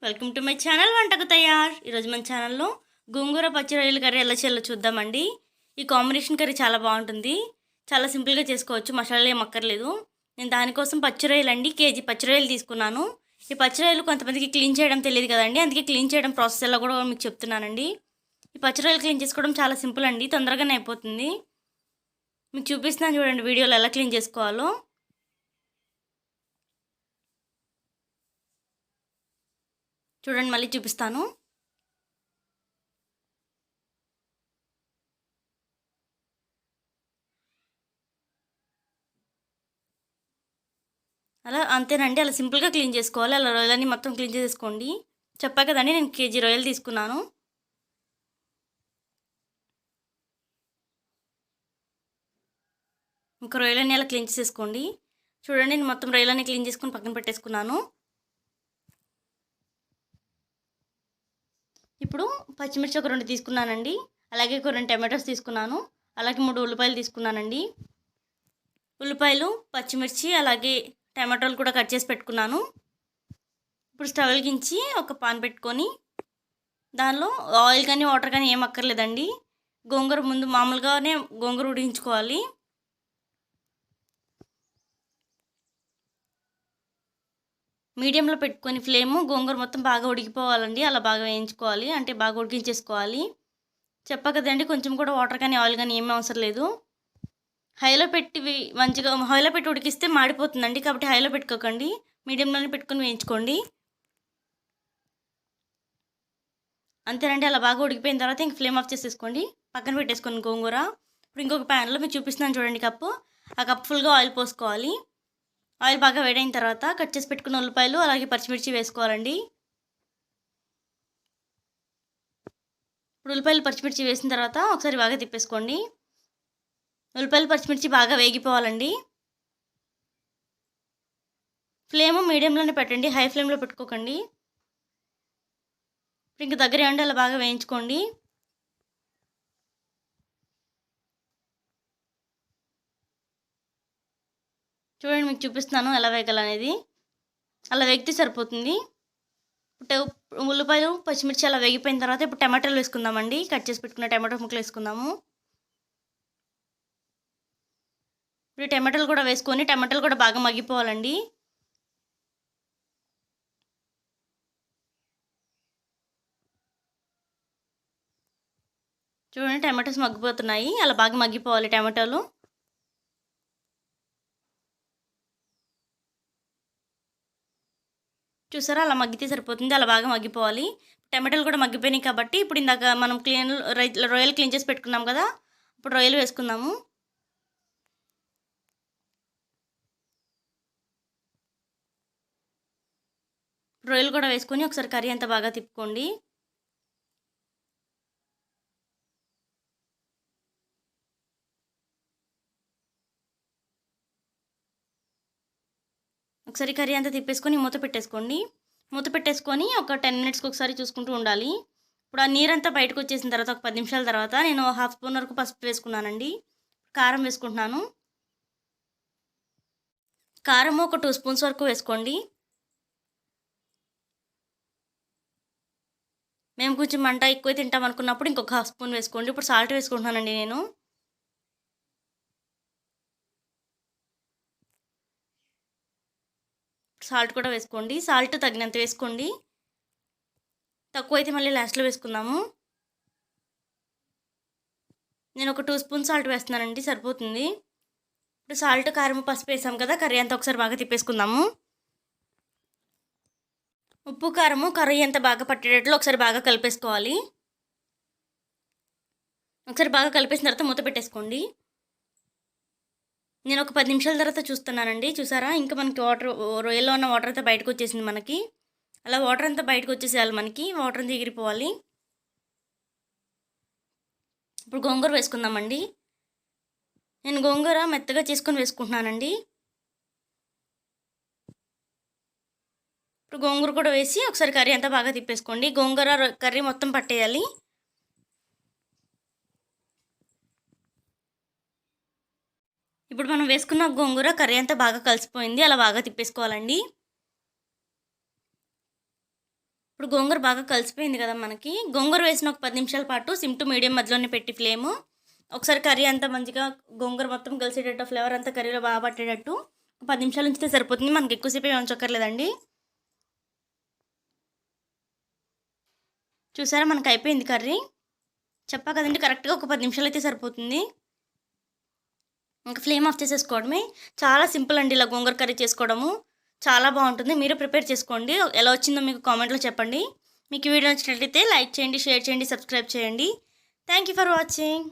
Welcome to my channel వంటకు తయార్. ఈరోజు మన ఛానల్లో గోంగూర పచ్చి రొయ్యల కర్రీ ఎలా చేయాలో చూద్దామండి. ఈ కాంబినేషన్ కర్రీ చాలా బాగుంటుంది. చాలా సింపుల్గా చేసుకోవచ్చు, మసాలా ఏం అక్కర్లేదు. నేను దానికోసం పచ్చి రొయ్యలు అండి కేజీ పచ్చి రొయ్యలు తీసుకున్నాను. ఈ పచ్చి రొయ్యలు కొంతమందికి క్లీన్ చేయడం తెలియదు కదండి, అందుకే క్లీన్ చేయడం ప్రాసెస్ ఎలా కూడా మీకు చెప్తున్నానండి. ఈ పచ్చి రొయ్యలు క్లీన్ చేసుకోవడం చాలా సింపుల్ అండి, తొందరగానే అయిపోతుంది. మీకు చూపిస్తున్నాను చూడండి వీడియోలో ఎలా క్లీన్ చేసుకోవాలో. చూడండి మళ్ళీ చూపిస్తాను. అలా అంతేనండి, అలా సింపుల్గా క్లీన్ చేసుకోవాలి. అలా రొయ్యలన్నీ మొత్తం క్లీన్ చేసుకోండి. చెప్పా కదండి నేను కేజీ రొయ్యలు తీసుకున్నాను. ఇంకా రొయ్యలన్నీ అలా క్లీన్ చేసేసుకోండి. చూడండి నేను మొత్తం రొయ్యలన్నీ క్లీన్ చేసుకుని పక్కన పెట్టేసుకున్నాను. ఇప్పుడు పచ్చిమిర్చి ఒక 2 తీసుకున్నానండి, అలాగే ఒక 2 టమాటోస్ తీసుకున్నాను, అలాగే 3 ఉల్లిపాయలు తీసుకున్నానండి. ఉల్లిపాయలు, పచ్చిమిర్చి అలాగే టమాటోలు కూడా కట్ చేసి పెట్టుకున్నాను. ఇప్పుడు స్టవ్ వెలిగించి ఒక పాన్ పెట్టుకొని దానిలో ఆయిల్ కానీ వాటర్ కానీ ఏం అక్కర్లేదండి. గోంగూర ముందు మామూలుగానే గోంగూర ఉడికించుకోవాలి. మీడియంలో పెట్టుకొని ఫ్లేము గోంగూర మొత్తం బాగా ఉడికిపోవాలండి. అలా బాగా వేయించుకోవాలి, అంటే బాగా ఉడికించేసుకోవాలి. చెప్పా కదండి కొంచెం కూడా వాటర్ కానీ ఆయిల్ కానీ ఏమీ అవసరం లేదు. హైలో పెట్టి మంచిగా హైలో పెట్టి ఉడికిస్తే మాడిపోతుందండి, కాబట్టి హైలో పెట్టుకోకండి, మీడియంలోనే పెట్టుకొని వేయించుకోండి. అంతేనండి, అలా బాగా ఉడికిపోయిన తర్వాత ఇంక ఫ్లేమ్ ఆఫ్ చేసేసుకోండి, పక్కన పెట్టేసుకోండి గోంగూర. ఇప్పుడు ఇంకొక ప్యాన్లో మీకు చూపిస్తున్నాను చూడండి కప్పు, ఆ కప్ ఫుల్గా ఆయిల్ పోసుకోవాలి. ఆయిల్ బాగా వేడైన తర్వాత కట్ చేసి పెట్టుకున్న ఉల్లిపాయలు అలాగే పచ్చిమిర్చి వేసుకోవాలండి. ఇప్పుడు ఉల్లిపాయలు పచ్చిమిర్చి వేసిన తర్వాత ఒకసారి బాగా తిప్పేసుకోండి. ఉల్లిపాయలు పచ్చిమిర్చి బాగా వేగిపోవాలండి. ఫ్లేమ్ మీడియంలోనే పెట్టండి, హై ఫ్లేమ్లో పెట్టుకోకండి. ఇంక దగ్గర ఉండి అలా బాగా వేయించుకోండి. చూడండి మీకు చూపిస్తున్నాను ఎలా వేగాలనేది. అలా వేగితే సరిపోతుంది. ఉల్లిపాయలు పచ్చిమిర్చి అలా వేగిపోయిన తర్వాత ఇప్పుడు టమాటాలు వేసుకుందామండి. కట్ చేసి పెట్టుకున్న టమాటో ముక్కలు వేసుకుందాము. ఇప్పుడు టమాటాలు కూడా వేసుకొని టమాటాలు కూడా బాగా మగ్గిపోవాలండి. చూడండి టమాటోస్ మగ్గిపోతున్నాయి, అలా బాగా మగ్గిపోవాలి టమాటాలు. చూసారా అలా మగ్గితే సరిపోతుంది, అలా బాగా మగ్గిపోవాలి. టమాటాలు కూడా మగ్గిపోయినాయి కాబట్టి ఇప్పుడు ఇందాక మనం రొయ్యలు క్లీన్ చేసి పెట్టుకున్నాం కదా, ఇప్పుడు రొయ్యలు వేసుకుందాము. రొయ్యలు కూడా వేసుకొని ఒకసారి కర్రీ అంతా బాగా తిప్పుకోండి. ఒకసారి కర్రీ అంతా తిప్పేసుకొని మూత పెట్టేసుకోండి. మూత పెట్టేసుకొని ఒక 10 మినిట్స్కి ఒకసారి చూసుకుంటూ ఉండాలి. ఇప్పుడు ఆ నీరంతా బయటకు వచ్చేసిన తర్వాత ఒక 10 నిమిషాల తర్వాత నేను 1/2 స్పూన్ వరకు పసుపు వేసుకున్నానండి. కారం వేసుకుంటున్నాను. కారము ఒక 2 స్పూన్స్ వరకు వేసుకోండి. మేము కొంచెం మంట ఎక్కువ తింటాం అనుకున్నప్పుడు ఇంకొక 1/2 స్పూన్ వేసుకోండి. ఇప్పుడు సాల్ట్ వేసుకుంటున్నానండి నేను. సాల్ట్ కూడా వేసుకోండి, సాల్ట్ తగినంత వేసుకోండి, తక్కువ అయితే మళ్ళీ లాస్ట్లో వేసుకుందాము. నేను ఒక 2 స్పూన్ సాల్ట్ వేస్తున్నానండి, సరిపోతుంది. ఇప్పుడు సాల్ట్ కారం పసుపు వేసాం కదా, కర్రీ అంతా ఒకసారి బాగా తిప్పేసుకుందాము. ఉప్పు కారము కర్రీ అంతా బాగా పట్టేటట్లు ఒకసారి బాగా కలిపేసుకోవాలి. ఒకసారి బాగా కలిపేసిన తర్వాత మూత పెట్టేసుకోండి. నేను ఒక 10 నిమిషాల తర్వాత చూస్తున్నానండి. చూసారా ఇంకా మనకి రొయ్యలో ఉన్న వాటర్ అంతా బయటకు వచ్చేసింది మనకి. అలా వాటర్ అంతా బయటకు వచ్చేసేయాలి, మనకి వాటర్ అంతా ఎగిరిపోవాలి. ఇప్పుడు గోంగూర వేసుకుందామండి. నేను గోంగూర మెత్తగా చేసుకొని వేసుకుంటున్నానండి. ఇప్పుడు గోంగూర కూడా వేసి ఒకసారి కర్రీ అంతా బాగా తిప్పేసుకోండి. గోంగూర కర్రీ మొత్తం పట్టేయాలి. ఇప్పుడు మనం వేసుకున్న గోంగూర కర్రీ అంతా బాగా కలిసిపోయింది, అలా బాగా తిప్పేసుకోవాలండి. ఇప్పుడు గోంగూర బాగా కలిసిపోయింది కదా మనకి. గోంగూర వేసిన ఒక 10 నిమిషాల పాటు సిమ్ టు మీడియం మధ్యలోనే పెట్టి ఫ్లేము ఒకసారి కర్రీ అంతా మంచిగా గోంగూర మొత్తం కలిసేటట్టు ఫ్లేవర్ అంతా కర్రీలో బాగా పట్టేటట్టు 10 నిమిషాలు ఉంచితే సరిపోతుంది. మనకి ఎక్కువసేపు ఉంచక్కర్లేదండి. చూసారా మనకు అయిపోయింది కర్రీ. చెప్పా కదండి కరెక్ట్గా ఒక 10 నిమిషాలు అయితే సరిపోతుంది. ఇంకా ఫ్లేమ్ ఆఫ్ చేసేసుకోవడమే. చాలా సింపుల్ అండి ఇలా గోంగూర కర్రీ చేసుకోవడము. చాలా బాగుంటుంది. మీరు ప్రిపేర్ చేసుకోండి. ఎలా వచ్చిందో మీకు కామెంట్లో చెప్పండి. మీకు వీడియో నచ్చినట్లయితే లైక్ చేయండి, షేర్ చేయండి, సబ్స్క్రైబ్ చేయండి. Thank you for watching.